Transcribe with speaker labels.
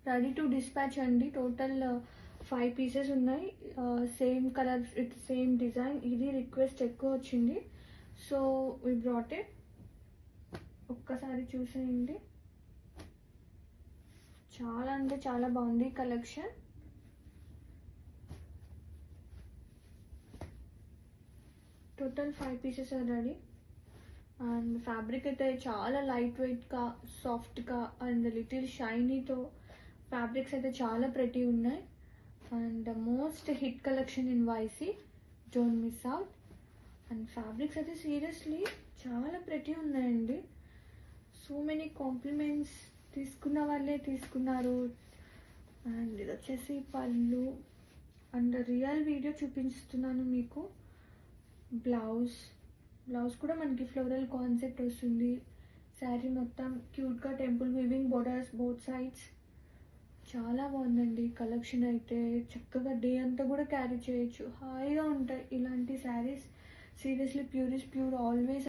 Speaker 1: Ready to dispatch అండి. Total 5 pieces ఉన్నాయి. Same colour with same design. ఇది request ఎక్కువ వచ్చింది, సో వి బ్రాట్ ఇట్. ఒక్కసారి చూసేయండి. చాలా అంటే చాలా బాగుంది collection. Total 5 pieces ready. And fabric అయితే చాలా లైట్ వెయిట్గా, సాఫ్ట్గా అండ్ లిటిల్ షైనీతో ఫ్యాబ్రిక్స్ అయితే చాలా ప్రెటీ ఉన్నాయి. And most hit collection in YC, don't miss out. And fabrics అయితే సీరియస్లీ చాలా ప్రెటీ ఉన్నాయండి. సో మెనీ కాంప్లిమెంట్స్ తీసుకున్న వాళ్ళే తీసుకున్నారు. అండ్ ఇది వచ్చేసి పళ్ళు. అండ్ రియల్ వీడియో చూపిస్తున్నాను మీకు. బ్లౌజ్ కూడా మనకి ఫ్లోరల్ కాన్సెప్ట్ వస్తుంది. శారీ మొత్తం క్యూట్గా temple weaving borders both sides. చాలా బాగుందండి కలెక్షన్ అయితే. చక్కగా డే అంతా కూడా క్యారీ చేయొచ్చు, హాయిగా ఉంటాయి ఇలాంటి saris. Seriously pure is pure always.